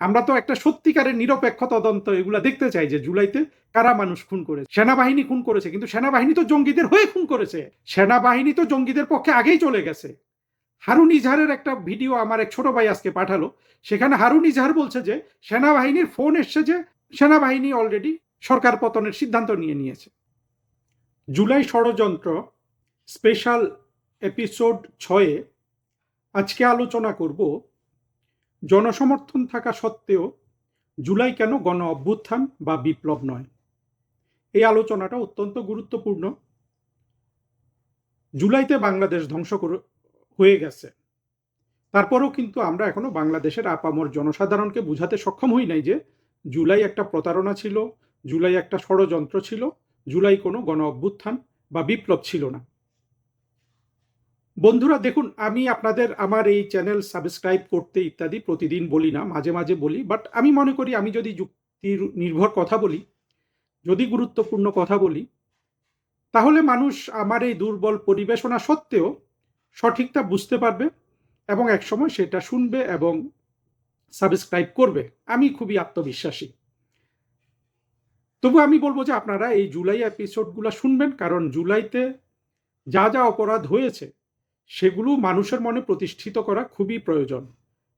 আমরা তো একটা সত্যিকারের নিরপেক্ষ তদন্ত এগুলা দেখতে চাই যে জুলাইতে কারা মানুষ খুন করেছে। সেনাবাহিনী খুন করেছে, কিন্তু সেনাবাহিনী তো জঙ্গিদের হয়ে খুন করেছে। সেনাবাহিনী তো জঙ্গিদের পক্ষে আগেই চলে গেছে। হারুন ইজহারের একটা ভিডিও আমার এক ছোট ভাই আজকে পাঠালো। সেখানে হারুন ইজহার বলছে যে সেনাবাহিনীর ফোন এসছে যে সেনাবাহিনী অলরেডি সরকার পতনের সিদ্ধান্ত নিয়েছে। জুলাই ষড়যন্ত্র স্পেশাল এপিসোড 6-এ আজকে আলোচনা করব জনসমর্থন থাকা সত্ত্বেও জুলাই কেন গণ অভ্যুত্থান বা বিপ্লব নয়। এই আলোচনাটা অত্যন্ত গুরুত্বপূর্ণ। জুলাইতে বাংলাদেশ ধ্বংস হয়ে গেছে, তারপরেও কিন্তু আমরা এখনো বাংলাদেশের আপামর জনসাধারণকে বুঝাতে সক্ষম হই নাই যে জুলাই একটা প্রতারণা ছিল, জুলাই একটা ষড়যন্ত্র ছিল, জুলাই কোনো গণ অভ্যুত্থান বা বিপ্লব ছিল না। বন্ধুরা দেখুন, আমি আপনাদের আমার এই চ্যানেল সাবস্ক্রাইব করতে ইত্যাদি প্রতিদিন বলি না, মাঝে মাঝে বলি। বাট আমি মনে করি আমি যদি যুক্তির নির্ভর কথা বলি, যদি গুরুত্বপূর্ণ কথা বলি, তাহলে মানুষ আমার এই দুর্বল পরিবেশনা সত্ত্বেও সঠিকটা বুঝতে পারবে এবং একসময় সেটা শুনবে এবং সাবস্ক্রাইব করবে। আমি খুবই আত্মবিশ্বাসী। তবু আমি বলবো যে আপনারা এই জুলাই এপিসোডগুলো শুনবেন, কারণ জুলাইতে যা যা অপরাধ হয়েছে সেগুলো মানুষের মনে প্রতিষ্ঠিত করা খুবই প্রয়োজন।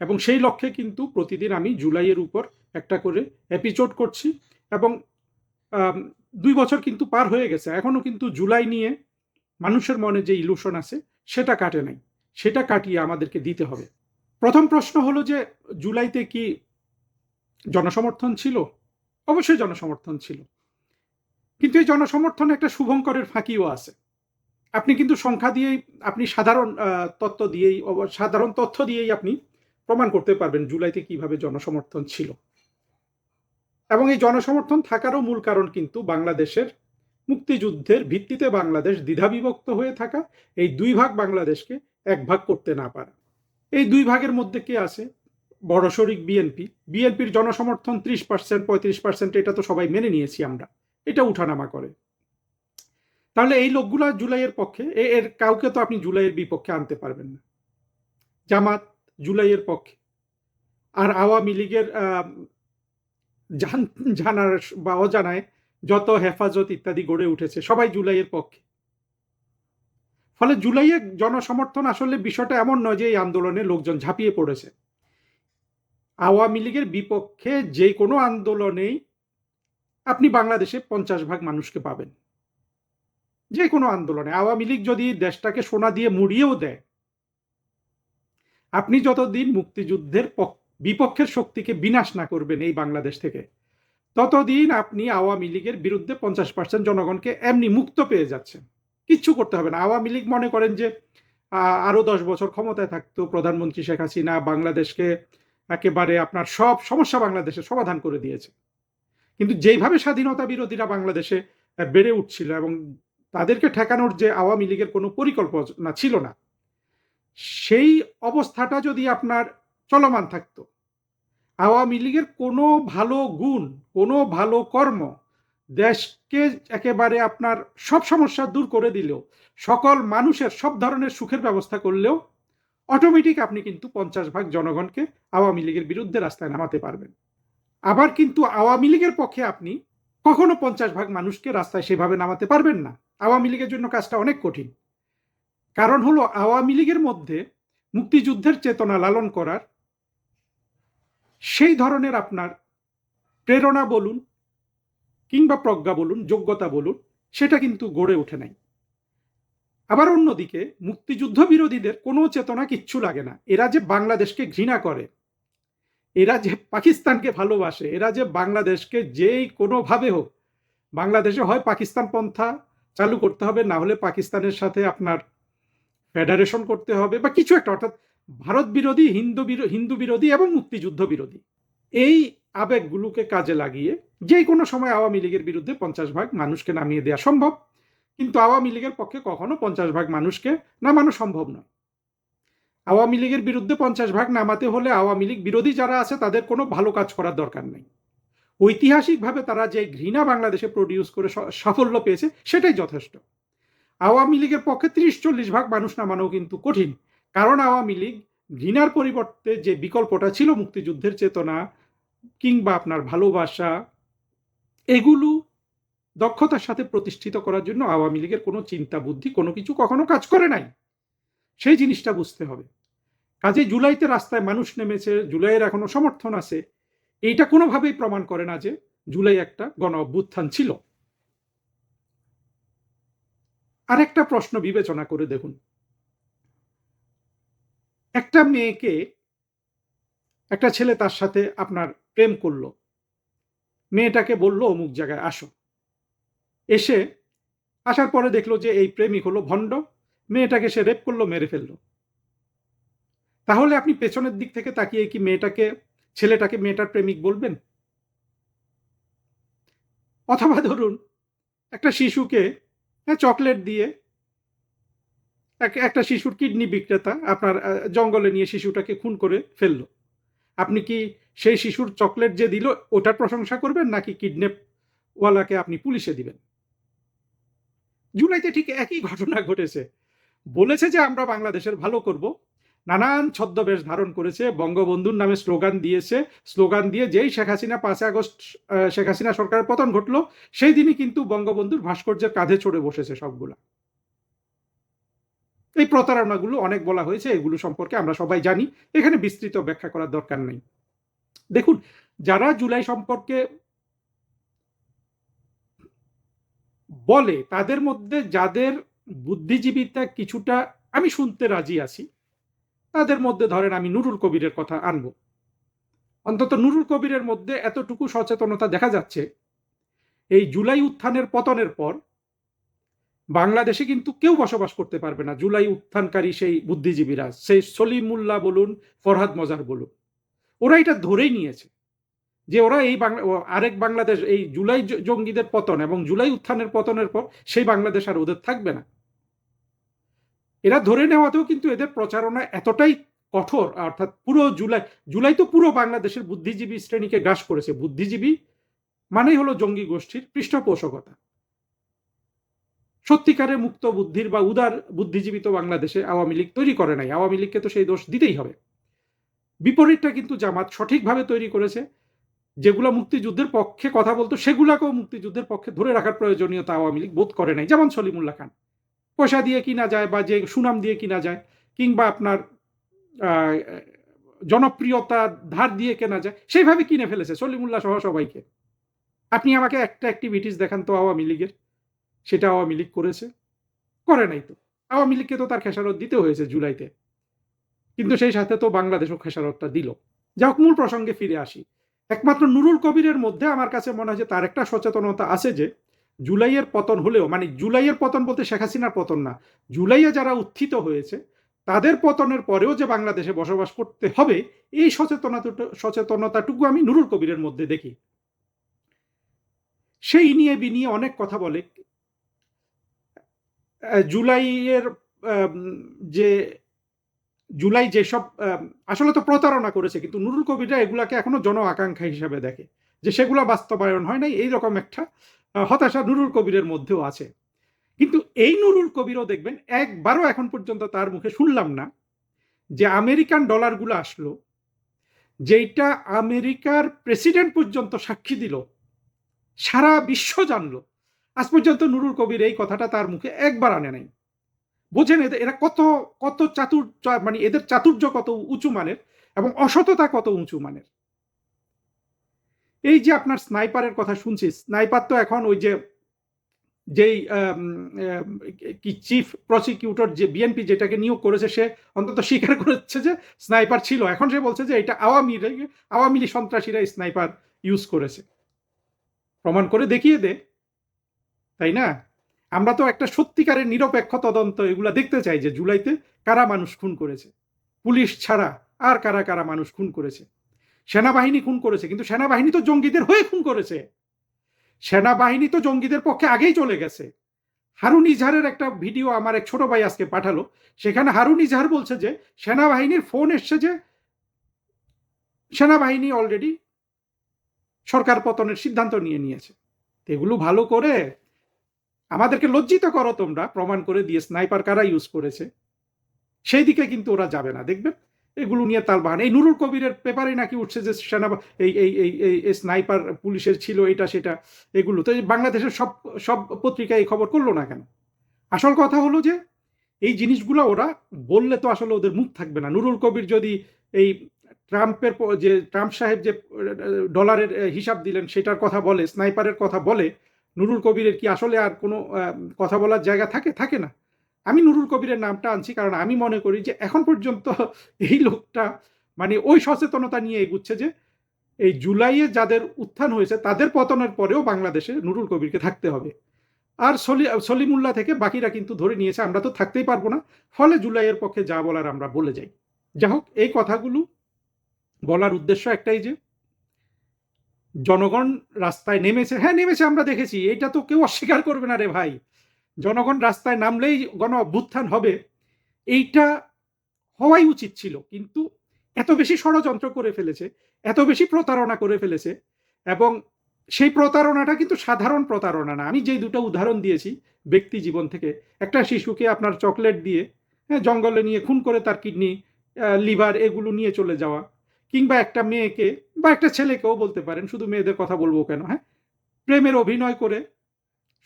এবং সেই লক্ষ্যে কিন্তু প্রতিদিন আমি জুলাইয়ের উপর একটা করে এপিসোড করছি। এবং 2 বছর কিন্তু পার হয়ে গেছে, এখনো কিন্তু জুলাই নিয়ে মানুষের মনে যে ইলুশন আছে সেটা কাটে নাই। সেটা কাটিয়ে আমাদেরকে দিতে হবে। প্রথম প্রশ্ন হলো যে জুলাইতে কি জনসমর্থন ছিল? অবশ্যই জনসমর্থন ছিল, কিন্তু এই জনসমর্থনে একটা শুভঙ্করের ফাঁকিও আছে। আপনি কিন্তু সংখ্যা দিয়েই, আপনি সাধারণ তথ্য দিয়েই আপনি প্রমাণ করতে পারবেন জুলাইতে কিভাবে জনসমর্থন ছিল। এবং এই জনসমর্থন থাকারও মূল কারণ কিন্তু বাংলাদেশের মুক্তিযুদ্ধের ভিত্তিতে বাংলাদেশ দ্বিধাবিভক্ত হয়ে থাকা, এই 2 ভাগ বাংলাদেশকে 1 ভাগ করতে না পারা। এই 2 ভাগের মধ্যে কে আছে? বড় শরিক বিএনপি। বিএনপির জনসমর্থন 30%, 35%, এটা তো সবাই মেনে নিয়েছি আমরা। এটা উঠানামা করে। তাহলে এই লোকগুলা জুলাইয়ের পক্ষে, এর কাউকে তো আপনি জুলাইয়ের বিপক্ষে আনতে পারবেন না। জামাত জুলাইয়ের পক্ষে, আর আওয়ামী লীগের জানার বা অজানায় যত হেফাজত ইত্যাদি গড়ে উঠেছে সবাই জুলাইয়ের পক্ষে। ফলে জুলাইয়ের জনসমর্থন আসলে বিষয়টা এমন নয় যে এই আন্দোলনে লোকজন ঝাঁপিয়ে পড়েছে। আওয়ামী লীগের বিপক্ষে যে কোনো আন্দোলনেই আপনি বাংলাদেশে 50 ভাগ মানুষকে পাবেন। যে কোনো আন্দোলনে আওয়ামী লীগ যদি দেশটাকে সোনা দিয়ে মুড়িয়েও দেয়, আপনি যতদিন মুক্তিযুদ্ধের বিপক্ষের শক্তিকে বিনাশ না করবেন এই বাংলাদেশ থেকে, ততদিন আপনি আওয়ামী লীগের বিরুদ্ধে 50% জনগণকে এমনি মুক্ত পেয়ে যাচ্ছেন। কিচ্ছু করতে হবে না। আওয়ামী লীগ মনে করেন যে আরো 10 বছর ক্ষমতায় থাকতো প্রধানমন্ত্রী শেখ হাসিনা, বাংলাদেশকে একেবারে আপনার সব সমস্যা বাংলাদেশের সমাধান করে দিয়েছে। কিন্তু যেইভাবে স্বাধীনতা বিরোধীরা বাংলাদেশে বেড়ে উঠছিল এবং তাদেরকে ঠেকানোর যে আওয়ামী লীগের কোনো পরিকল্পনা ছিল না, সেই অবস্থাটা যদি আপনার চলমান থাকতো, আওয়ামী লীগের কোনো ভালো গুণ, কোনো ভালো কর্ম দেশকে একেবারে আপনার সব সমস্যা দূর করে দিলেও, সকল মানুষের সব ধরনের সুখের ব্যবস্থা করলেও অটোমেটিক আপনি কিন্তু 50 ভাগ জনগণকে আওয়ামী লীগের বিরুদ্ধে রাস্তায় নামাতে পারবেন। আবার কিন্তু আওয়ামী লীগের পক্ষে আপনি কখনো 50 ভাগ মানুষকে রাস্তায় সেভাবে নামাতে পারবেন না। আওয়ামী লীগের জন্য কাজটা অনেক কঠিন। কারণ হলো আওয়ামী লীগের মধ্যে মুক্তিযুদ্ধের চেতনা লালন করার সেই ধরনের আপনার প্রেরণা বলুন কিংবা প্রজ্ঞা বলুন, যোগ্যতা বলুন, সেটা কিন্তু গড়ে ওঠে নাই। আবার অন্যদিকে মুক্তিযুদ্ধ বিরোধীদের কোনো চেতনা কিচ্ছু লাগে না। এরা যে বাংলাদেশকে ঘৃণা করে, এরা যে পাকিস্তানকে ভালোবাসে, এরা যে বাংলাদেশকে যেই কোনোভাবে হোক, বাংলাদেশে হয় পাকিস্তান পন্থা চালু করতে হবে, না হলে পাকিস্তানের সাথে আপনার ফেডারেশন করতে হবে বা কিছু একটা, অর্থাৎ ভারত বিরোধী, হিন্দু বিরোধী এবং মুক্তিযুদ্ধ বিরোধী, এই আবেগগুলোকে কাজে লাগিয়ে যে কোনো সময় আওয়ামী লীগের বিরুদ্ধে 50 ভাগ মানুষকে নামিয়ে দেওয়া সম্ভব। কিন্তু আওয়ামী লীগের পক্ষে কখনো 50 ভাগ মানুষকে নামানো সম্ভব নয়। আওয়ামী লীগের বিরুদ্ধে 50 ভাগ নামাতে হলে আওয়ামী লীগ বিরোধী যারা আছে তাদের কোনো ভালো কাজ করার দরকার নেই। ঐতিহাসিকভাবে তারা যে ঘৃণা বাংলাদেশে প্রডিউস করে সাফল্য পেয়েছে সেটাই যথেষ্ট। আওয়ামী লীগের পক্ষে 30-40 ভাগ মানুষ নামানো কিন্তু কঠিন। কারণ আওয়ামী লীগ ঘৃণার পরিবর্তে যে বিকল্পটা ছিল মুক্তিযুদ্ধের চেতনা, কিংবা আপনার ভালোবাসা, এগুলো দক্ষতার সাথে প্রতিষ্ঠিত করার জন্য আওয়ামী লীগের কোনো চিন্তা বুদ্ধি কোনো কিছু কখনো কাজ করে নাই। সেই জিনিসটা বুঝতে হবে। কাজেই জুলাইতে রাস্তায় মানুষ নেমেছে, জুলাইয়ের এখনো সমর্থন আছে, এইটা কোনোভাবেই প্রমাণ করে না যে জুলাই একটা গণ অভ্যুত্থান ছিল। আরেকটা প্রশ্ন বিবেচনা করে দেখুন, একটা মেয়েকে একটা ছেলে তার সাথে আপনার প্রেম করলো, মেয়েটাকে বলল অমুক জায়গায় আসো, এসে আসার পরে দেখলো যে এই প্রেমিক হলো ভণ্ড, মেয়েটাকে সে রেপ করলো, মেরে ফেললো। তাহলে আপনি পেছনের দিক থেকে তাকিয়ে কি ছেলেটাকে মেয়েটার প্রেমিক বলবেন? অথবা ধরুন একটা শিশুকে চকলেট দিয়ে, একটা শিশুর কিডনি বিক্রেতা আপনার জঙ্গলে নিয়ে শিশুটাকে খুন করে ফেললো, আপনি কি সেই শিশুর চকলেট যে দিল ওটার প্রশংসা করবেন, নাকি কিডন্যাপ ওয়ালাকে আপনি পুলিশে দিবেন? জুলাইতে ঠিক একই ঘটনা ঘটেছে। বলেছে যে আমরা বাংলাদেশের ভালো করব, নানান ছদ্মবেশ ধারণ করেছে, বঙ্গবন্ধুর নামে স্লোগান দিয়েছে, স্লোগান দিয়ে যেই শেখ হাসিনা 5 আগস্ট শেখ হাসিনা সরকারের পতন ঘটলো, সেই দিনই কিন্তু বঙ্গবন্ধুর ভাস্কর্যের কাঁধে চড়ে বসেছে সবগুলা। এই প্রতারণাগুলো অনেক বলা হয়েছে, এগুলো সম্পর্কে আমরা সবাই জানি, এখানে বিস্তৃত ব্যাখ্যা করার দরকার নেই। দেখুন, যারা জুলাই সম্পর্কে বলে তাদের মধ্যে যাদের বুদ্ধিজীবিতা কিছুটা আমি শুনতে রাজি আছি, তাদের মধ্যে ধরেন আমি নুরুল কবিরের কথা আনবো। অন্তত নুরুল কবিরের মধ্যে এতটুকু সচেতনতা দেখা যাচ্ছে, এই জুলাই উত্থানের পতনের পর বাংলাদেশে কিন্তু কেউ বসবাস করতে পারবে না জুলাই উত্থানকারী সেই বুদ্ধিজীবীরা, সেই সলিমুল্লাহ বলুন, ফরহাদ মজার বলুন, ওরা এটা ধরেই নিয়েছে যে ওরা এই আরেক বাংলাদেশ, এই জুলাই জঙ্গিদের পতন এবং জুলাই উত্থানের পতনের পর সেই বাংলাদেশ আর ওদের থাকবে না। এরা ধরে নেওয়াতেও কিন্তু এদের প্রচারণা এতটাই কঠোর, অর্থাৎ পুরো জুলাই তো পুরো বাংলাদেশের বুদ্ধিজীবী শ্রেণীকে গ্রাস করেছে। বুদ্ধিজীবী মানেই হলো জঙ্গি গোষ্ঠীর পৃষ্ঠপোষকতা। সত্যিকারের মুক্ত বুদ্ধির বা উদার বুদ্ধিজীবী তো বাংলাদেশে আওয়ামী লীগ তৈরি করে নাই, আওয়ামী লীগকে তো সেই দোষ দিতেই হবে। বিপরীতটা কিন্তু জামাত সঠিকভাবে তৈরি করেছে, যেগুলো মুক্তিযুদ্ধের পক্ষে কথা বলতো সেগুলাকেও মুক্তিযুদ্ধের পক্ষে ধরে রাখার প্রয়োজনীয়তা আওয়ামী লীগ বোধ করে নাই। যেমন সলিমুল্লাহ খান, পয়সা দিয়ে কিনা যায় বা যে সুনাম দিয়ে কিনা যায়, কিংবা আপনার জনপ্রিয়তা ধার দিয়ে কেনা যায়, সেইভাবে কিনে ফেলেছে সলিমুল্লাহ সহ সবাইকে। আপনি আমাকে একটা অ্যাক্টিভিটিস দেখান তো আওয়ামী লীগের, সেটা আওয়ামী লীগ করেছে? করে নাই তো। আওয়ামী লীগকে তো তার খেসারত দিতে হয়েছে জুলাইতে, কিন্তু সেই সাথে তো বাংলাদেশও খেসারতটা দিল। যাক, মূল প্রসঙ্গে ফিরে আসি। একমাত্র নুরুল কবিরের মধ্যে আমার কাছে মনে হয় যে তার একটা সচেতনতা আছে যে জুলাইয়ের পতন হলেও, মানে জুলাইয়ের পতন বলতে শেখ হাসিনার পতন না, জুলাইয়ে যারা উত্থিত হয়েছে তাদের পতনের পরেও যে বাংলাদেশে বসবাস করতে হবে, এই সচেতনতাটুকু আমি নুরুল কবিরের মধ্যে দেখি। সেই নিয়ে বিনিয়ে অনেক কথা বলে। জুলাইয়ের যে জুলাই যেসব আসলে তো প্রতারণা করেছে, কিন্তু নুরুল কবিরা এগুলাকে এখনো জন আকাঙ্ক্ষা হিসাবে দেখে, যে সেগুলা বাস্তবায়ন হয় নাই, এইরকম একটা হতাশা নুরুল কবিরের মধ্যেও আছে। কিন্তু এই নুরুল কবিরও দেখবেন একবারও এখন পর্যন্ত তার মুখে শুনলাম না যে আমেরিকান ডলারগুলো আসলো, যেইটা আমেরিকার প্রেসিডেন্ট পর্যন্ত সাক্ষী দিল, সারা বিশ্ব জানলো, আজ পর্যন্ত নুরুল কবির এই কথাটা তার মুখে একবার আনে নাই। বোঝেন এরা কত কত মানে এদের চাতুর্য কত উঁচু মানের এবং অসততা কত উঁচু মানের। এই যে আপনার স্নাইপারের কথা শুনছি, স্নাইপার তো এখন ওই যে যেই কি চিফ প্রসিকিউটর যে বিএনপি যেটাকে নিয়োগ করেছে, সে অন্তত স্বীকার করেছে যে স্নাইপার ছিল। এখন সে বলছে যে এটা আওয়ামী লীগ সন্ত্রাসীরা স্নাইপার ইউজ করেছে। প্রমাণ করে দেখিয়ে দে, তাই না? আমরা তো একটা সত্যিকারের নিরপেক্ষ তদন্ত এগুলা দেখতে চাই, যে জুলাইতে কারা মানুষ খুন করেছে, পুলিশ ছাড়া আর কারা কারা মানুষ খুন করেছে। সেনাবাহিনী খুন করেছে, কিন্তু সেনাবাহিনী তো জঙ্গিদের হয়ে খুন করেছে, সেনাবাহিনী তো জঙ্গিদের পক্ষে আগেই চলে গেছে। হারুন ইজহারের একটা ভিডিও আমার এক ছোট ভাই আজকে পাঠালো, সেখানে হারুন ইজহার বলছে যে সেনাবাহিনীর ফোন এসছে যে সেনাবাহিনী অলরেডি সরকার পতনের সিদ্ধান্ত নিয়ে নিয়েছে। এগুলো ভালো করে আমাদেরকে লজ্জিত করো তোমরা, প্রমাণ করে দিয়ে স্নাইপার কারা ইউজ করেছে সেই দিকে কিন্তু ওরা যাবে না। দেখবেন এগুলো নিয়ে তালবাহান। এই নুরুল কবিরের পেপারে নাকি উঠছে যে সেনা এই স্নাইপার পুলিশের ছিল, এটা সেটা, এগুলো তো বাংলাদেশের সব সব পত্রিকা এই খবর করলো না কেন? আসল কথা হলো যে এই জিনিসগুলো ওরা বললে তো আসলে ওদের মুখ থাকবে না। নুরুল কবির যদি এই যে ট্রাম্প সাহেব যে ডলারের হিসাব দিলেন সেটার কথা বলে, স্নাইপারের কথা বলে, নুরুল কবিরের কি আসলে আর কোনো কথা বলার জায়গা থাকে? থাকে না। আমি নুরুল কবিরের নামটা আনছি কারণ আমি মনে করি যে এখন পর্যন্ত এই লোকটা মানে ওই সচেতনতা নিয়ে এগুচ্ছে যে এই জুলাইয়ে যাদের উত্থান হয়েছে তাদের পতনের পরেও বাংলাদেশে নুরুল কবিরকে থাকতে হবে। আর সলিমুল্লাহ থেকে বাকিরা কিন্তু ধরে নিয়েছে আমরা তো থাকতেই পারবো না। ফলে জুলাইয়ের পক্ষে যা বলার আমরা বলে যাই। যাই হোক, এই কথাগুলো বলার উদ্দেশ্য একটাই যে জনগণ রাস্তায় নেমেছে। হ্যাঁ, নেমেছে, আমরা দেখেছি। এটা তো কেউ অস্বীকার করবে না রে ভাই। জনগণ রাস্তায় নামলেই গণ অভ্যুত্থান হবে, এইটা হওয়াই উচিত ছিল। কিন্তু এত বেশি ষড়যন্ত্র করে ফেলেছে, এত বেশি প্রতারণা করে ফেলেছে, এবং সেই প্রতারণাটা কিন্তু সাধারণ প্রতারণা না। আমি যেই দুটো উদাহরণ দিয়েছি ব্যক্তি জীবন থেকে, একটা শিশুকে আপনার চকলেট দিয়ে হ্যাঁ জঙ্গলে নিয়ে খুন করে তার কিডনি, লিভার এগুলো নিয়ে চলে যাওয়া, কিংবা একটা মেয়েকে বা একটা ছেলেকেও বলতে পারেন, শুধু মেয়েদের কথা বলবো কেন, হ্যাঁ, প্রেমের অভিনয় করে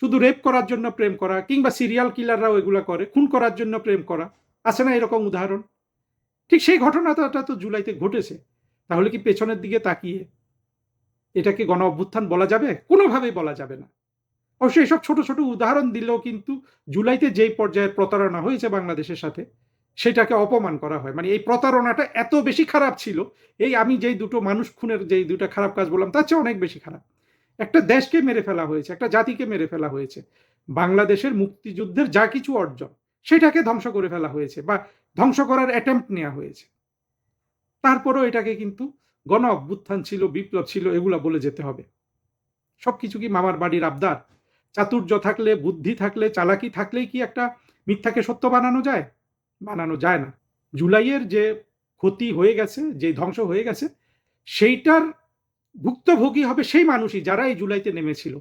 শুধু রেপ করার জন্য প্রেম করা, কিংবা সিরিয়াল কিলাররাও এগুলা করে, খুন করার জন্য প্রেম করা। আছে না এরকম উদাহরণ? ঠিক সেই ঘটনাটা তো জুলাইতে ঘটেছে। তাহলে কি পেছনের দিকে তাকিয়ে এটাকে গণ অভ্যুত্থান বলা যাবে? কোনোভাবেই বলা যাবে না। অবশ্যই এসব ছোট, ছোট উদাহরণ দিলেও কিন্তু জুলাইতে যেই পর্যায়ের প্রতারণা হয়েছে বাংলাদেশের সাথে, সেটাকে অপমান করা হয়। মানে এই প্রতারণাটা এত বেশি খারাপ ছিল, এই আমি যেই দুটো মানুষ খুনের যেই ২ টা খারাপ কাজ বললাম, তার চেয়ে অনেক বেশি খারাপ। একটা দেশকে মেরে ফেলা হয়েছে, একটা জাতিকে মেরে ফেলা হয়েছে। বাংলাদেশের মুক্তিযুদ্ধের যা কিছু অর্জন, সেটাকে ধ্বংস করে ফেলা হয়েছে বা ধ্বংস করার অ্যাটেম্প্ট নেয়া হয়েছে। তারপরেও এটাকে কিন্তু গণ অভ্যুত্থান ছিল, বিপ্লব ছিল, এগুলা বলে যেতে হবে। সবকিছু কি মামার বাড়ির আবদার? চাতুর্য থাকলে, বুদ্ধি থাকলে, চালাকি থাকলেই কি একটা মিথ্যাকে সত্য বানানো যায়? বানানো যায় না। জুলাইয়ের যে ক্ষতি হয়ে গেছে, যে ধ্বংস হয়ে গেছে, সেইটার ভুক্তভোগী হবে সেই মানুষই যারা এই জুলাইতে নেমেছিল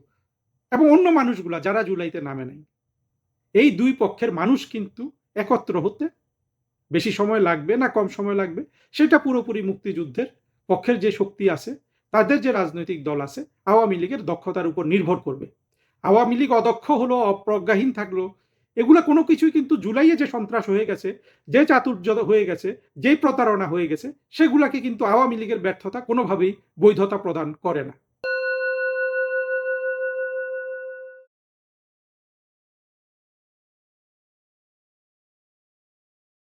এবং অন্য মানুষগুলা যারা জুলাইতে নামে নাই। এই ২ পক্ষের মানুষ কিন্তু একত্র হতে বেশি সময় লাগবে না কম সময় লাগবে, সেটা পুরোপুরি মুক্তিযুদ্ধের পক্ষের যে শক্তি আছে, তাদের যে রাজনৈতিক দল আছে, আওয়ামী লীগের দক্ষতার উপর নির্ভর করবে। আওয়ামী লীগ অদক্ষ হলো, অপ্রজ্ঞাহীন থাকলো, এগুলা কোনো কিছুই কিন্তু জুলাইয়ে যে সন্ত্রাস হয়ে গেছে, যে চাতুর্য হয়ে গেছে, যেই প্রতারণা হয়ে গেছে, সেগুলাকে কিন্তু আওয়ামী লীগের ব্যর্থতা কোনোভাবেই বৈধতা প্রদান করে না।